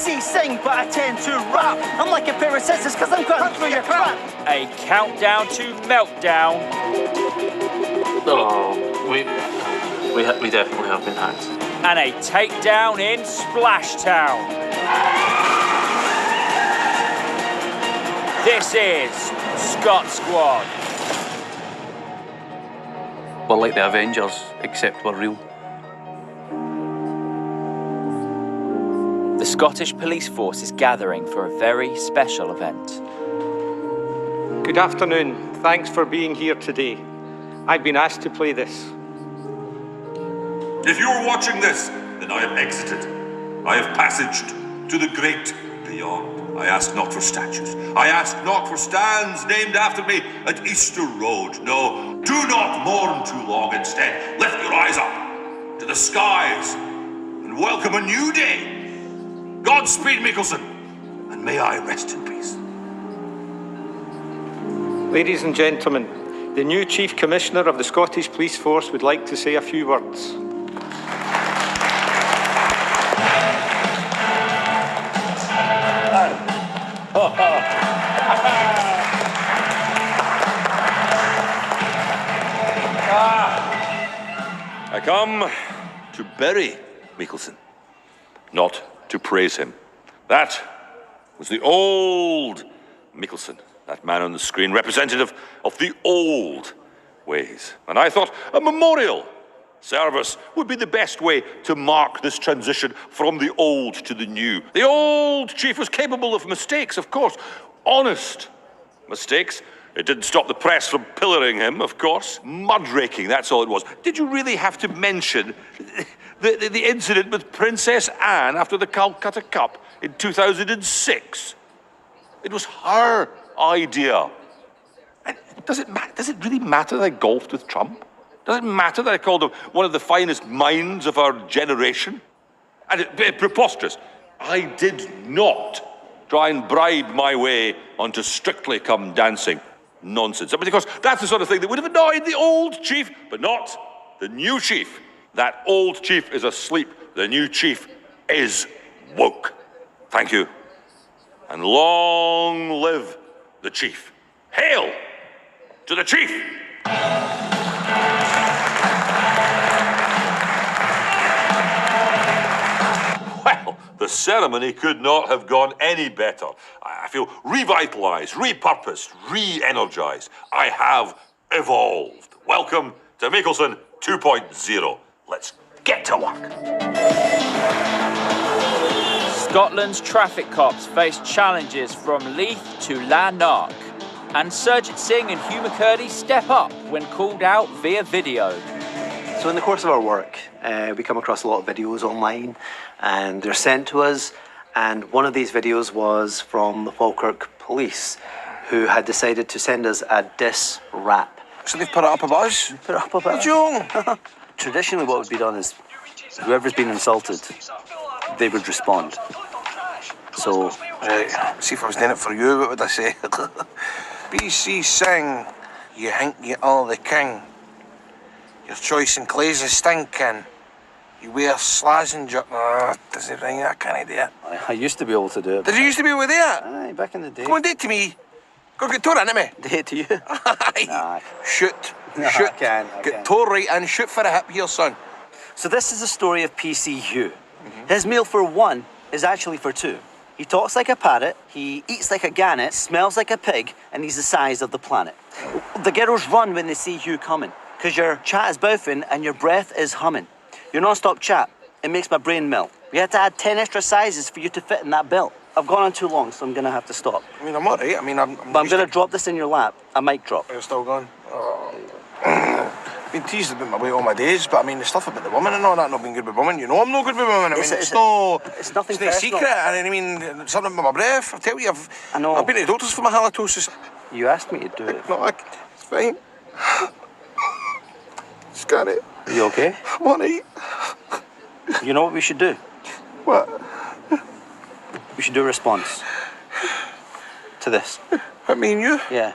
PC sing, but I tend to rap. I'm like a pair of scissors because I'm cutting through your crap. A countdown to meltdown. Oh, we definitely have been hacked. And a takedown in Splashtown. This is Scot Squad. We're like the Avengers, except we're real. The Scottish police force is gathering for a very special event. Good afternoon. Thanks for being here today. I've been asked to play this. If you are watching this, then I have exited. I have passaged to the great beyond. I ask not for statues. I ask not for stands named after me at Easter Road. No, do not mourn too long. Instead, lift your eyes up to the skies and welcome a new day. Godspeed, Mickelson, and may I rest in peace. Ladies and gentlemen, the new Chief Commissioner of the Scottish Police Force would like to say a few words. I come to bury Mickelson, not to praise him. That was the old Mickelson, that man on the screen, representative of the old ways. And I thought a memorial service would be the best way to mark this transition from the old to the new. The old chief was capable of mistakes, of course, honest mistakes. It didn't stop the press from pillaring him, of course. Mudraking, that's all it was. Did you really have to mention the incident with Princess Anne after the Calcutta Cup in 2006? It was her idea. And does it really matter that I golfed with Trump? Does it matter that I called him one of the finest minds of our generation? And preposterous. I did not try and bribe my way onto Strictly Come Dancing nonsense. Because that's the sort of thing that would have annoyed the old chief, but not the new chief. That old chief is asleep. The new chief is woke. Thank you. And long live the chief. Hail to the chief! Well, the ceremony could not have gone any better. I feel revitalized, repurposed, re-energized. I have evolved. Welcome to Mickelson 2.0. Let's get to work. Scotland's traffic cops face challenges from Leith to Lanark. And Surjit Singh and Hugh McCurdy step up when called out via video. So in the course of our work, we come across a lot of videos online and they're sent to us. And one of these videos was from the Falkirk police who had decided to send us a diss rap. So they've put it up a buzz? Put it up a buzz. Traditionally what would be done is whoever's been insulted, they would respond. So... Right, see if I was doing it for you, what would I say? BC Sing, you think you are the king. Your choice in clays is stinking. You wear slazenger. Does it ring? I can't do it. I used to be able to do it. Did you used to be able to do it? Aye, back in the day. Come on, do it to me. Go get tore into me. Do it to you? Nah. Shoot. No, shoot. I can. Get tore right in, shoot for a hip here, son. So this is the story of PC Hugh. His meal for one is actually for two. He talks like a parrot, he eats like a gannet, smells like a pig, and he's the size of the planet. The girls run when they see Hugh coming, because your chat is bouffing and your breath is humming. Your non-stop chat, it makes my brain melt. We had to add 10 extra sizes for you to fit in that belt. I've gone on too long, so I'm going to have to stop. I mean, I'm all right. I mean, I'm going to drop this in your lap, a mic drop. You're still going? Oh. I've been teased about my weight all my days, but I mean, the stuff about the woman and all that, not being good with women, you know I'm no good with women. I mean, it's nothing it's no secret. I mean, something with my breath. I tell you, I've been to the doctors for my halitosis. You asked me to do it. No, it's fine. Scary. Are you okay? I'm all right. You know what we should do? What? We should do a response to this. I mean, you? Yeah.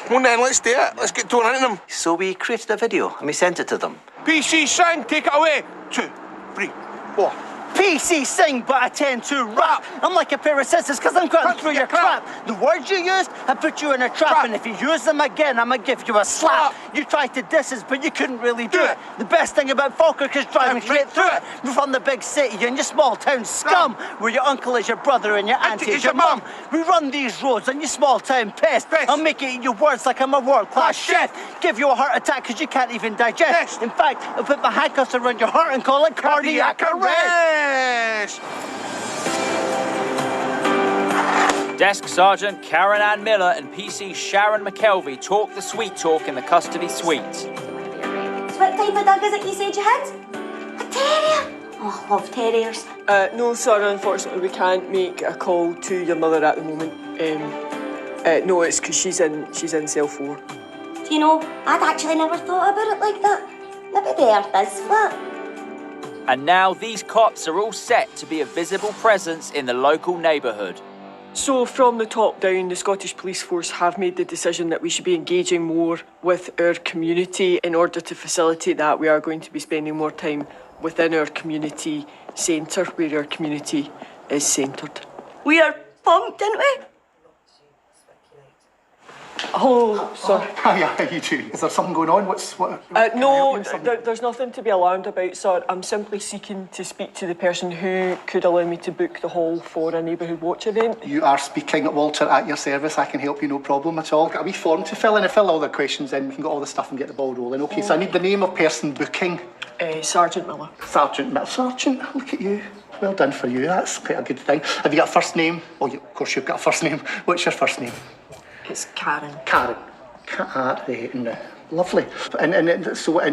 Come on then, let's do it. Let's get torn into them. So we created a video and we sent it to them. PC Sang, take it away. 2, 3, 4. PC sing, but I tend to rap. I'm like a pair of scissors because I'm cutting through your crap. The words you used, I put you in a trap. And if you use them again, I'ma give you a slap. You tried to diss us, but you couldn't really do it. The best thing about Falkirk is driving straight through it. We're from the big city and your small town scum, where your uncle is your brother and your auntie is your mum. We run these roads and you small town pest. I'll make you eat your words like I'm a world-class chef. Give you a heart attack because you can't even digest. In fact, I'll put my handcuffs around your heart and call it cardiac arrest. Desk Sergeant Karen Ann Miller and PC Sharon McKelvey talk the sweet talk in the custody suite. So what type of dog is it you said you had? A terrier? Oh, I love terriers. No, sorry, unfortunately we can't make a call to your mother at the moment. No, it's because she's in cell 4. Do you know, I'd actually never thought about it like that. Maybe the earth is flat. And now these cops are all set to be a visible presence in the local neighbourhood. So from the top down, the Scottish Police Force have made the decision that we should be engaging more with our community. In order to facilitate that, we are going to be spending more time within our community centre, where our community is centred. We are pumped, aren't we? Oh, sorry. Hiya, how you doing? Is there something going on? No, there's nothing to be alarmed about, sir. I'm simply seeking to speak to the person who could allow me to book the hall for a neighbourhood watch event. You are speaking, Walter, at your service. I can help you, no problem at all. Got a wee form to fill in and fill all the questions in. We can get all the stuff and get the ball rolling. OK, so I need the name of person booking. Sergeant Miller. Sergeant Miller. Sergeant, look at you. Well done for you. That's quite a good thing. Have you got a first name? Oh, of course you've got a first name. What's your first name? It's Karen. Karen. Karen. Lovely. And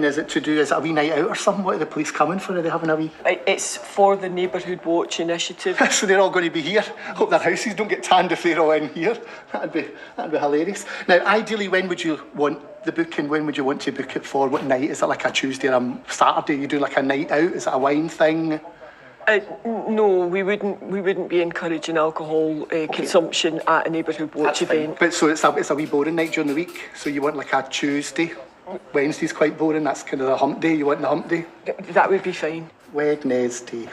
is it to do, is it a wee night out or something? What are the police coming for? Are they having a wee... It's for the Neighbourhood Watch initiative. So they're all going to be here. Hope their houses don't get tanned if they're all in here. That'd be hilarious. Now, ideally, when would you want the booking? When would you want to book it for? What night? Is it like a Tuesday or a Saturday? You do like a night out? Is it a wine thing? No, we wouldn't be encouraging alcohol consumption at a neighbourhood watch event. But so it's a wee boring night during the week. So you want like a Tuesday. Wednesday's quite boring. That's kind of the hump day. You want the hump day? That would be fine. Wednesday.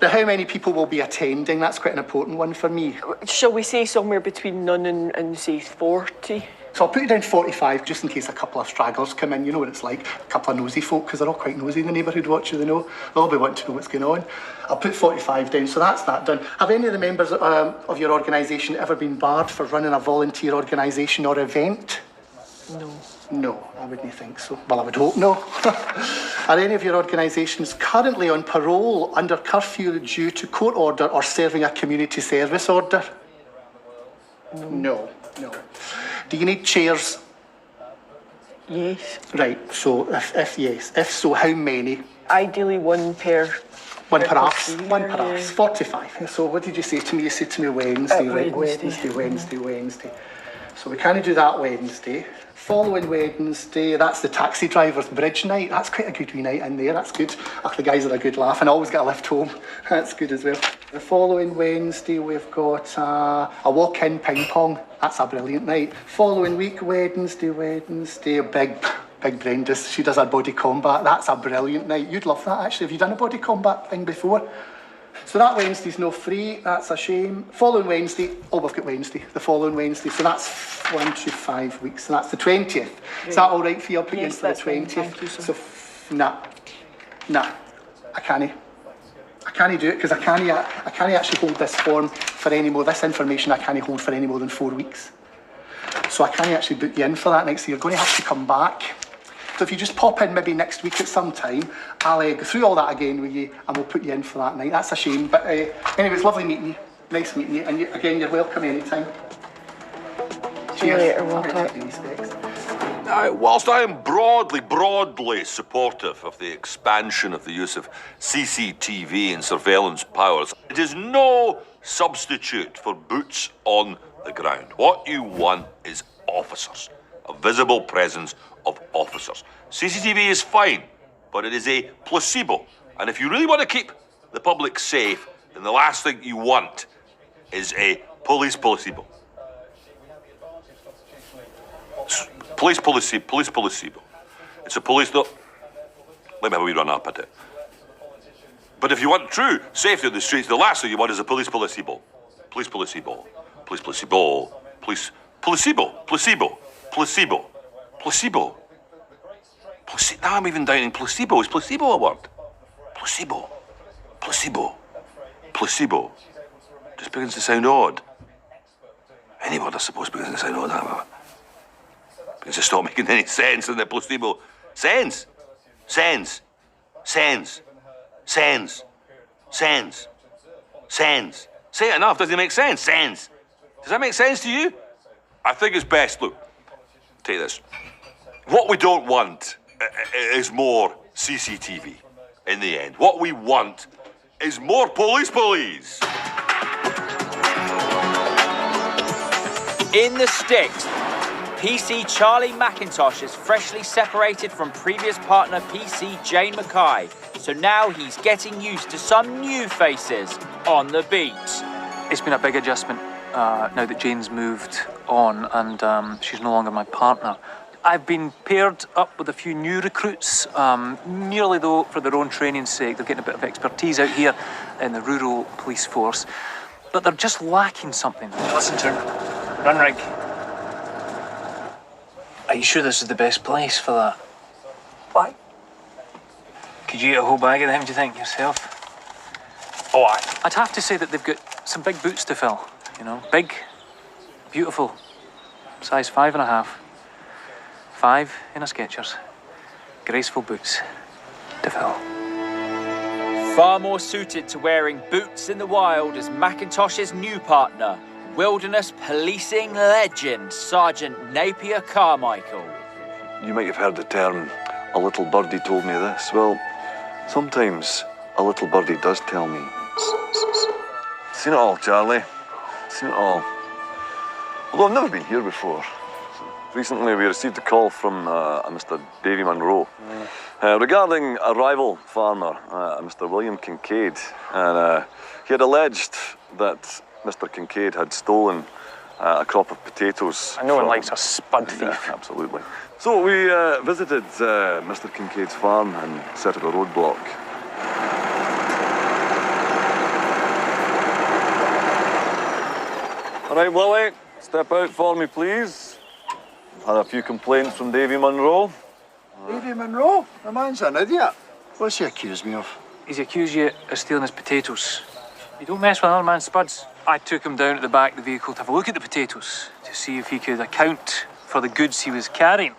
Now, how many people will be attending? That's quite an important one for me. Shall we say somewhere between none and say 40? So I'll put you down 45 just in case a couple of stragglers come in. You know what it's like, a couple of nosy folk, because they're all quite nosy in the neighbourhood watch, they know. They'll all be wanting to know what's going on. I'll put 45 down, so that's that done. Have any of the members of your organisation ever been barred for running a volunteer organisation or event? No. No, I wouldn't think so. Well, I would hope no. Are any of your organisations currently on parole under curfew due to court order or serving a community service order? No. Do you need chairs? Yes. Right, so if yes, if so, how many? Ideally one per... One per arse. 45. So what did you say to me? You said to me Wednesday, right? Wednesday. So we can't do that Wednesday. Following Wednesday, that's the taxi driver's bridge night. That's quite a good wee night in there. That's good. The guys are a good laugh and I always get a lift home. That's good as well. The following Wednesday, we've got a walk-in ping pong. That's a brilliant night. Following week, Wednesday, Big Brenda's. She does her body combat. That's a brilliant night. You'd love that, actually. Have you done a body combat thing before? So that Wednesday's no free. That's a shame. Following Wednesday, we've got Wednesday. The following Wednesday. So that's 1 to 5 weeks. And that's the 20th. Right. Is that all right for you? I'll put you in for the 20th. Thank you, sir. So, nah. I can't do it because I can't actually hold this form for any more. This information I can't hold for any more than 4 weeks. So I can't actually book you in for that next year. You're going to have to come back. So if you just pop in maybe next week at some time, I'll go through all that again with you and we'll put you in for that night. That's a shame. But anyway, it's lovely meeting you. Nice meeting you. And again, you're welcome anytime. See you later, Walter. Whilst I am broadly supportive of the expansion of the use of CCTV and surveillance powers, it is no substitute for boots on the ground. What you want is officers, a visible presence of officers. CCTV is fine, but it is a placebo. And if you really want to keep the public safe, then the last thing you want is a police placebo. Police placebo. It's a police... Let me have a wee run up at it. But if you want true safety on the streets, the last thing you want is a police placebo. Police placebo. Police placebo. Police placebo. Placebo. Placebo. Placebo. Now I'm even doubting placebo. Is placebo a word? Placebo. Placebo. Placebo. Just begins to sound odd. Any word, I suppose, begins to sound odd, however. Begins to stop making any sense in the placebo. Sense. Sense. Sense. Sense. Sense. Sense. Say it enough. Doesn't it make sense? Sense. Does that make sense to you? I think it's best. Look, take this. What we don't want is more CCTV in the end. What we want is more police. In the sticks, PC Charlie McIntosh is freshly separated from previous partner PC Jane Mackay, so now he's getting used to some new faces on the beat. It's been a big adjustment now that Jane's moved on and she's no longer my partner. I've been paired up with a few new recruits, merely though for their own training's sake. They're getting a bit of expertise out here in the rural police force, but they're just lacking something. Listen to her. Run rig. Are you sure this is the best place for that? Why? Could you eat a whole bag of them, do you think, yourself? Oh, I'd have to say that they've got some big boots to fill, you know. Big, beautiful, size 5.5. 5 in a Skechers. Graceful boots to fill. Far more suited to wearing boots in the wild is McIntosh's new partner, wilderness policing legend, Sergeant Napier Carmichael. You might have heard the term, a little birdie told me this. Well, sometimes a little birdie does tell me. Seen it all, Charlie. Seen it all. Although I've never been here before. Recently we received a call from a Mr. Davy Munro regarding a rival farmer, a Mr. William Kincaid. And he had alleged that Mr. Kincaid had stolen a crop of potatoes. And no one likes a spud thief. Yeah, absolutely. So we visited Mr. Kincaid's farm and set up a roadblock. All right, Willie, step out for me, please. Had a few complaints from Davy Munro. Davy Munro? The man's an idiot. What's he accused me of? He's accused you of stealing his potatoes. You don't mess with another man's spuds. I took him down to the back of the vehicle to have a look at the potatoes to see if he could account for the goods he was carrying.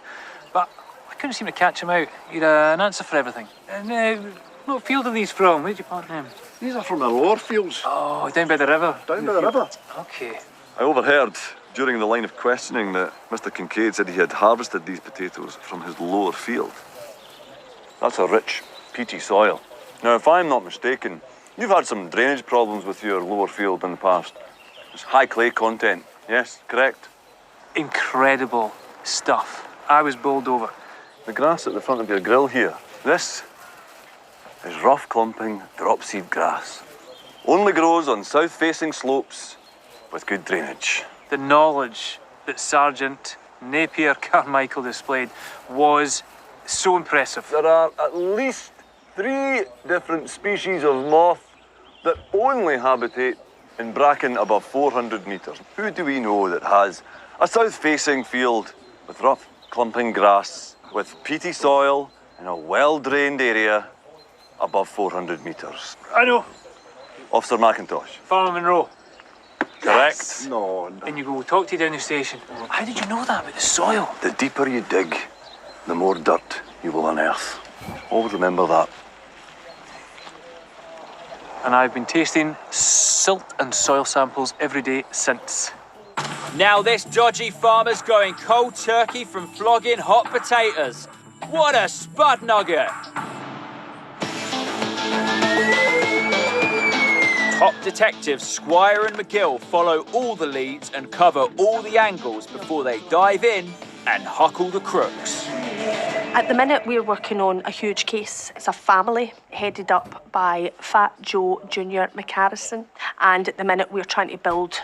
But I couldn't seem to catch him out. He had an answer for everything. And what field are these from? Where'd you plant them? These are from the lower fields. Oh, down by the river? Down by the river. Okay. I overheard during the line of questioning that Mr. Kincaid said he had harvested these potatoes from his lower field. That's a rich, peaty soil. Now, if I'm not mistaken, you've had some drainage problems with your lower field in the past. There's high clay content, yes, correct? Incredible stuff. I was bowled over. The grass at the front of your grill here, this is rough clumping dropseed grass. Only grows on south-facing slopes with good drainage. The knowledge that Sergeant Napier Carmichael displayed was so impressive. There are at least 3 different species of moth that only habitate in bracken above 400 metres. Who do we know that has a south-facing field with rough clumping grass, with peaty soil in a well-drained area above 400 metres? I know. Officer McIntosh. Farmer Munro. Correct. Yes. No. And you go talk to you down the station. How did you know that about the soil? The deeper you dig, the more dirt you will unearth. Always remember that. And I've been tasting silt and soil samples every day since. Now this dodgy farmer's going cold turkey from flogging hot potatoes. What a spud nugget! Top detectives Squire and McGill follow all the leads and cover all the angles before they dive in and huckle the crooks. At the minute, we're working on a huge case. It's a family headed up by Fat Joe Jr. McCarrison. And at the minute, we're trying to build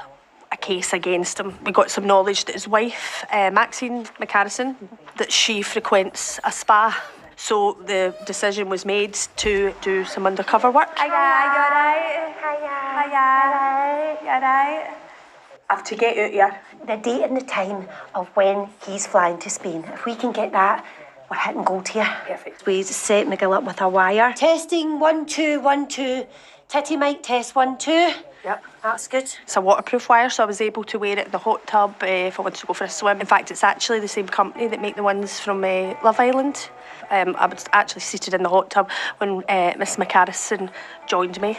a case against him. We got some knowledge that his wife, Maxine McCarrison, that she frequents a spa So the decision was made to do some undercover work. Hiya, you alright? Hiya. You alright? I have to get out here. The date and the time of when he's flying to Spain. If we can get that, we're hitting gold here. Perfect. We set McGill up with a wire. Testing 1 2 1 2. Titty mic test 1 2. Yep. That's good. It's a waterproof wire, so I was able to wear it in the hot tub if I wanted to go for a swim. In fact, it's actually the same company that make the ones from Love Island. I was actually seated in the hot tub when Miss McCarrison joined me.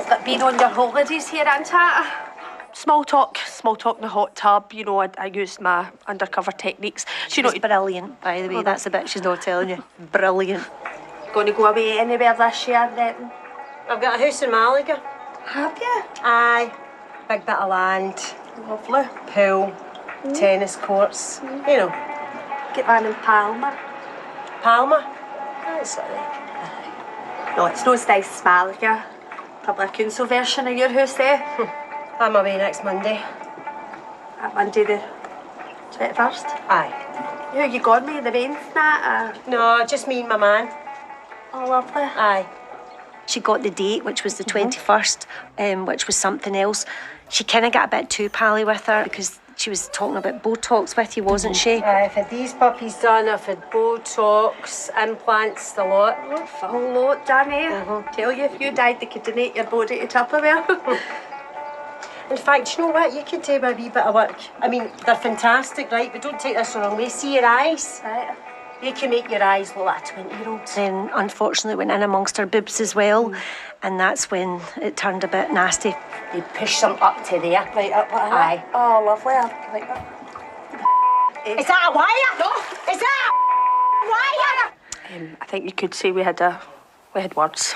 Like being on your holidays here, Aunt Hat. Small talk in the hot tub. You know, I used my undercover techniques. She's brilliant, by the way. That's the bit she's not telling you. Brilliant. Going to go away anywhere this year, then? I've got a house in Malaga. Have you? Aye. Big bit of land. Lovely. Pool. Tennis courts. You know. Get one in Palma. Palma? That's alright. No, it's not as nice as Malaga. Probably a council version of your house there. I'm away next Monday. That Monday the 21st? Aye. Who you gone with? The mains, Nat? No, just me and my man. Oh, lovely. Aye. She got the date, which was the 21st, which was something else. She kind of got a bit too pally with her because she was talking about Botox with you, wasn't she? I've had these puppies done, I've had Botox, implants, the lot. Oh, full lot, Danny. Tell you, if you died, they could donate your body to Tupperware. In fact, you know what? You could do a wee bit of work. I mean, they're fantastic, right? But don't take this the wrong way. See your eyes? Right. You can make your eyes look like a 20-year-old. Then, unfortunately, went in amongst her boobs as well. And that's when it turned a bit nasty. You push them up to there. Right up like that? Aye. Oh, lovely. I like that. Is that a wire? No. Is that a wire? I think you could say we had words.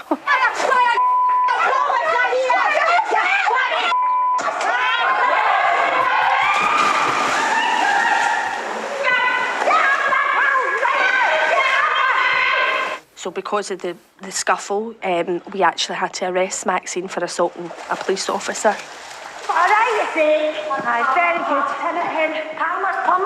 So because of the scuffle, we actually had to arrest Maxine for assaulting a police officer. All right, you see? Aye, very good. Palmer's pump.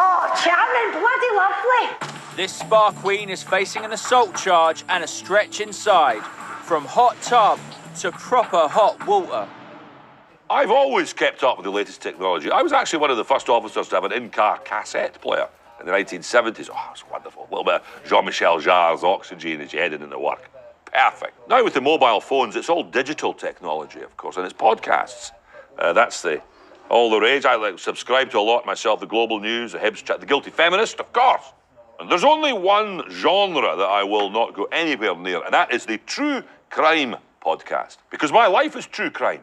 Oh, charming, bloody lovely. This spa queen is facing an assault charge and a stretch inside. From hot tub to proper hot water. I've always kept up with the latest technology. I was actually one of the first officers to have an in-car cassette player in the 1970s. Oh, it was wonderful. A little bit of Jean-Michel Jarre's Oxygen as you headed into work. Perfect. Now with the mobile phones, it's all digital technology, of course, and it's podcasts. That's all the rage. I subscribe to a lot myself, the Global News, the Hibs Chat, the Guilty Feminist, of course. And there's only one genre that I will not go anywhere near, and that is the true crime podcast. Because my life is true crime.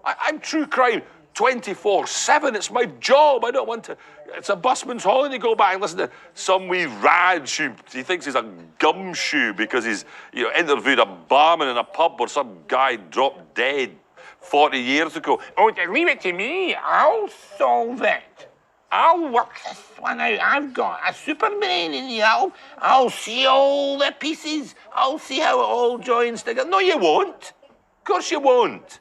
I'm true crime 24/7. It's my job. I don't want to. It's a busman's holiday. Go back and listen to some wee Raj who he thinks he's a gumshoe because he's interviewed a barman in a pub where some guy dropped dead 40 years ago. Oh, leave it to me. I'll solve it. I'll work this one out. I've got a super brain in here. I'll see all the pieces. I'll see how it all joins together. No, you won't. Of course you won't.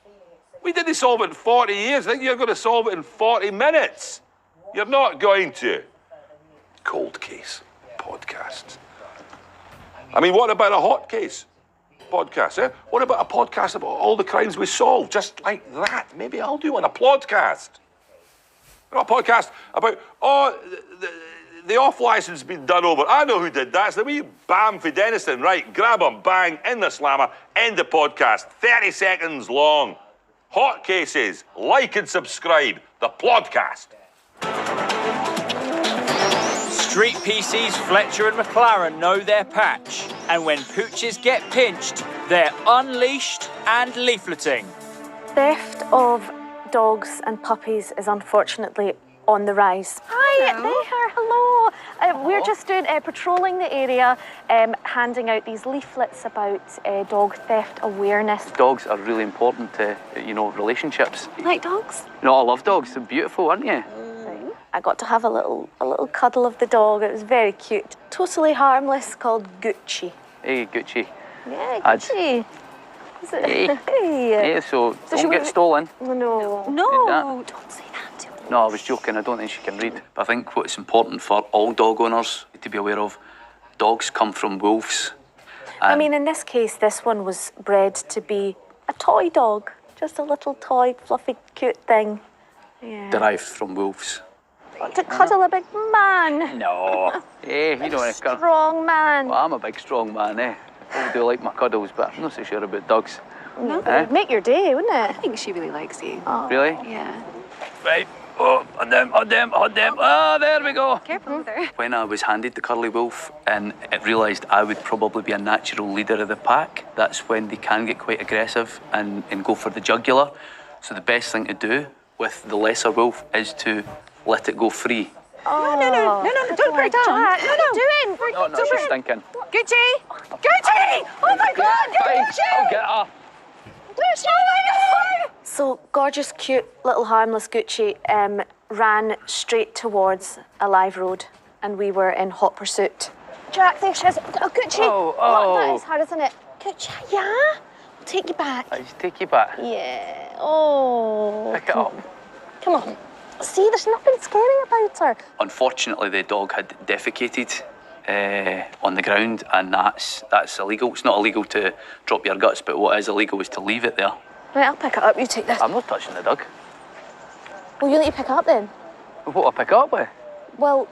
We didn't solve it in 40 years. I think you're going to solve it in 40 minutes. You're not going to. Cold case podcast. I mean, what about a hot case podcast, eh? What about a podcast about all the crimes we solve, just like that? Maybe I'll do one, a podcast. A podcast about, the off-licence has been done over. I know who did that. It's the wee bam for Denniston. Right, grab him, bang, in the slammer, end the podcast. 30 seconds long. Hot cases, like and subscribe, the podcast. Street PCs Fletcher and McLaren know their patch. And when pooches get pinched, they're unleashed and leafleting. Theft of dogs and puppies is unfortunately on the rise. Hi there, hello. We're just doing patrolling the area, handing out these leaflets about dog theft awareness. Dogs are really important to, relationships. You like dogs? I love dogs. They're beautiful, aren't you? I got to have a little cuddle of the dog. It was very cute. Totally harmless, called Gucci. Hey, Gucci. Yeah, Gucci. Is it? Hey. Hey. Yeah, so don't get stolen. No. No, don't say that to No, I was joking. I don't think she can read. But I think what's important for all dog owners to be aware of, dogs come from wolves. I mean, in this case, this one was bred to be a toy dog. Just a little toy, fluffy, cute thing. Yeah. Derived from wolves. To cuddle a big man. No. Hey, you don't want to Strong man. Well, I'm a big, strong man, eh? I do like my cuddles, but I'm not so sure about dogs. No, it'd make your day, wouldn't it? I think she really likes you. Oh. Really? Yeah. Right. Oh, on them. Ah, there we go. Careful with her. When I was handed the curly wolf and I realised I would probably be a natural leader of the pack, that's when they can get quite aggressive and go for the jugular. So the best thing to do with the lesser wolf is to let it go free. Oh. No, don't put it down. What are you doing? No, she's stinking. Gucci! Gucci! Oh my God! Fine, Gucci! I'll get her. Gucci! Oh my God! So gorgeous, cute, little harmless Gucci ran straight towards a live road, and we were in hot pursuit. Jack, there she is. Oh, Gucci! Oh. That is hard, isn't it? Gucci, yeah? We'll take you back. I'll just take you back. Yeah. Oh. Pick it up. Come on. See, there's nothing scary about her. Unfortunately, the dog had defecated on the ground, and that's illegal. It's not illegal to drop your guts, but what is illegal is to leave it there. Right, I'll pick it up. You take this. I'm not touching the dog. Well, you let you pick it up then. What will I pick it up with? Well,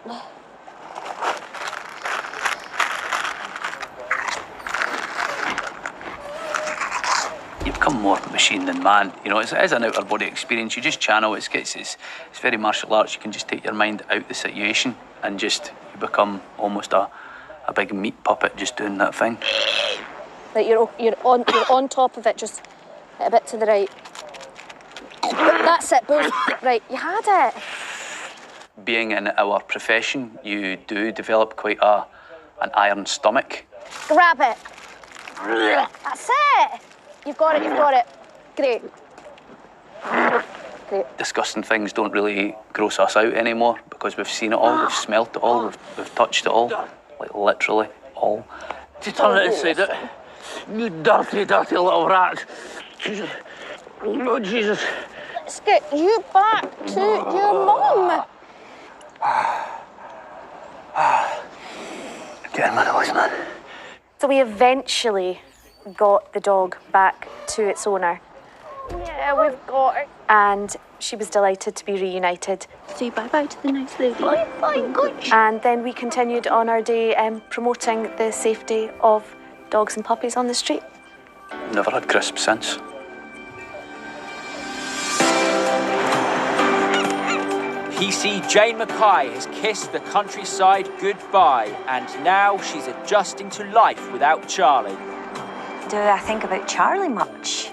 You become more machine than man. You know, it is an outer body experience. You just channel. It's very martial arts. You can just take your mind out the situation and just you become almost a big meat puppet just doing that thing. right, you're on top of it, just a bit to the right. That's it, boom. Right, you had it. Being in our profession, you do develop quite an iron stomach. Grab it. That's it. You've got it. Great. Disgusting things don't really gross us out anymore because we've seen it all, we've smelt it all, we've touched it all. Like literally all. To turn it inside out. You dirty, dirty little rat. Jesus. Oh, Jesus. Let's get you back to your mum. Getting my nose, man. So we eventually got the dog back to its owner. Yeah, we've got her. And she was delighted to be reunited. Say bye-bye to the nice lady. Bye, good. And then we continued on our day promoting the safety of dogs and puppies on the street. Never had crisp since. PC Jane Mackay has kissed the countryside goodbye, and now she's adjusting to life without Charlie. Do I think about Charlie much?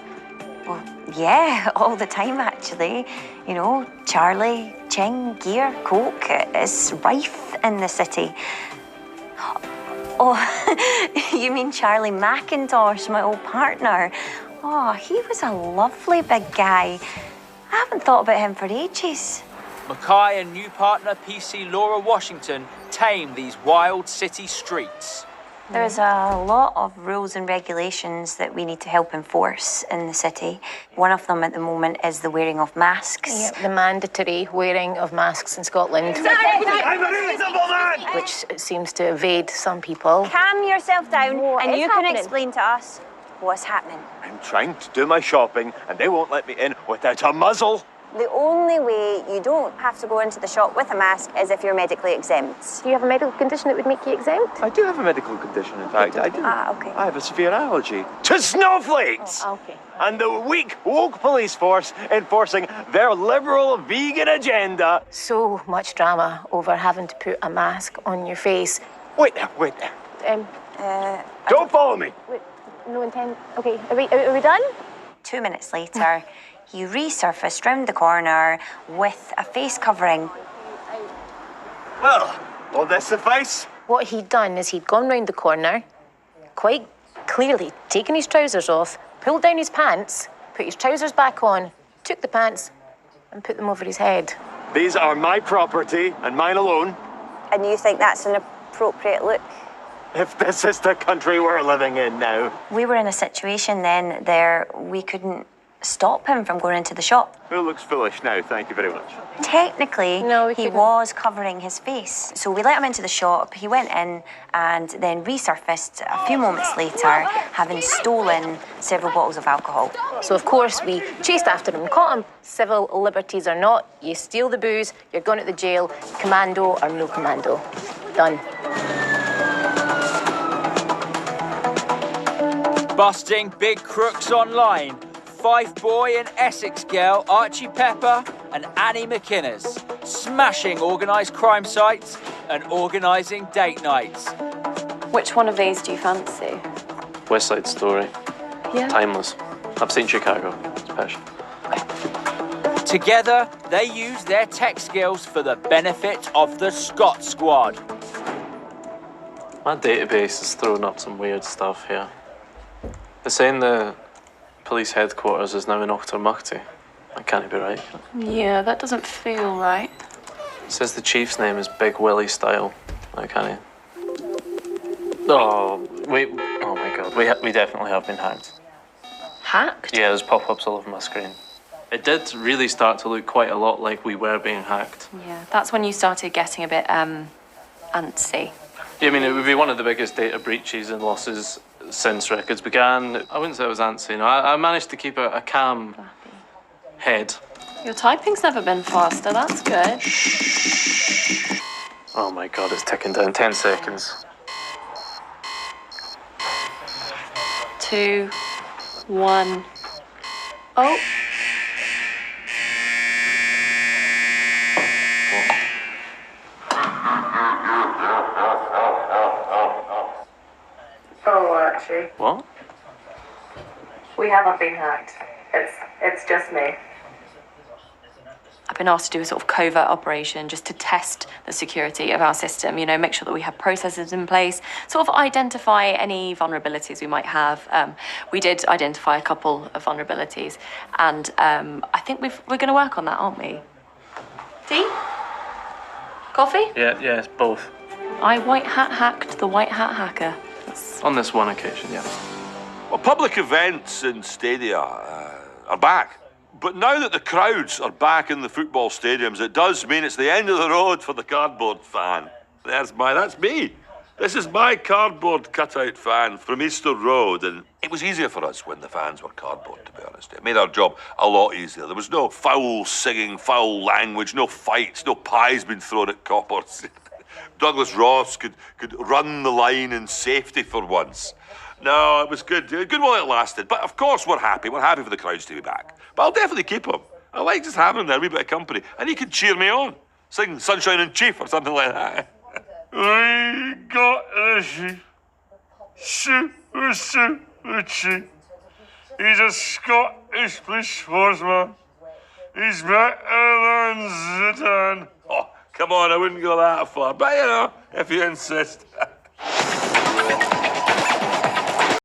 Well, yeah, all the time actually. You know, Charlie, Ching, Gear, Coke, it's rife in the city. Oh, you mean Charlie McIntosh, my old partner? Oh, he was a lovely big guy. I haven't thought about him for ages. Mackay and new partner PC Laura Washington tame these wild city streets. There's a lot of rules and regulations that we need to help enforce in the city. One of them at the moment is the wearing of masks. Yeah, the mandatory wearing of masks in Scotland. I'm a reasonable man! Which seems to evade some people. Calm yourself down and you can happening? explain to us what's happening. I'm trying to do my shopping and they won't let me in without a muzzle. The only way you don't have to go into the shop with a mask is if you're medically exempt. Do you have a medical condition that would make you exempt? I do have a medical condition, in fact. I do. Ah, okay. I have a severe allergy to snowflakes! Oh, okay. And the weak, woke police force enforcing their liberal vegan agenda. So much drama over having to put a mask on your face. Wait there. Don't follow me. Wait, no intent. Okay, are we done? 2 minutes later, he resurfaced round the corner with a face covering. Well, will this suffice? What he'd done is he'd gone round the corner, quite clearly taken his trousers off, pulled down his pants, put his trousers back on, took the pants and put them over his head. These are my property and mine alone. And you think that's an appropriate look? If this is the country we're living in now. We were in a situation then there we couldn't stop him from going into the shop. Who looks foolish now? Thank you very much. Technically, he was covering his face. So we let him into the shop, he went in and then resurfaced a few moments later, having stolen several bottles of alcohol. So, of course, we chased after him, caught him. Civil liberties or not, you steal the booze, you're going to the jail, commando or no commando. Done. Busting big crooks online. Fife boy and Essex girl Archie Pepper and Annie McInnes. Smashing organised crime sites and organising date nights. Which one of these do you fancy? West Side Story. Yeah. Timeless. I've seen Chicago. It's passion. Together, they use their tech skills for the benefit of the Scot Squad. My database is throwing up some weird stuff here. They're saying the police headquarters is now in Auchtermuchty. That can't be right. Yeah, that doesn't feel right. It says the chief's name is Big Willie Style. That can't. Oh, wait. Oh my god. We definitely have been hacked. Hacked? Yeah, there's pop-ups all over my screen. It did really start to look quite a lot like we were being hacked. Yeah, that's when you started getting a bit, antsy. Yeah, I mean, it would be one of the biggest data breaches and losses since records began. I wouldn't say it was antsy, no. I managed to keep a calm head. Your typing's never been faster, that's good. Oh my god, it's ticking down. 10 seconds. 2, 1. Oh. Oh, Archie. What? We haven't been hacked. It's just me. I've been asked to do a sort of covert operation just to test the security of our system, you know, make sure that we have processes in place, sort of identify any vulnerabilities we might have. We did identify a couple of vulnerabilities, and I think we're going to work on that, aren't we? Tea? Coffee? Yeah, it's both. I white hat hacked the white hat hacker. On this one occasion, yeah. Well, public events and stadia are back. But now that the crowds are back in the football stadiums, it does mean it's the end of the road for the cardboard fan. That's me. This is my cardboard cutout fan from Easter Road, and it was easier for us when the fans were cardboard, to be honest. It made our job a lot easier. There was no foul singing, foul language, no fights, no pies being thrown at coppers. Douglas Ross could run the line in safety for once. No, it was good. Good while it lasted. But of course we're happy. We're happy for the crowds to be back. But I'll definitely keep them. I like just having them there, a wee bit of company. And he can cheer me on. Sing Sunshine in Chief or something like that. We got the chief. He's a Scottish police forceman. He's better than Zidane. Oh, come on, I wouldn't go that far. But, you know, if you insist.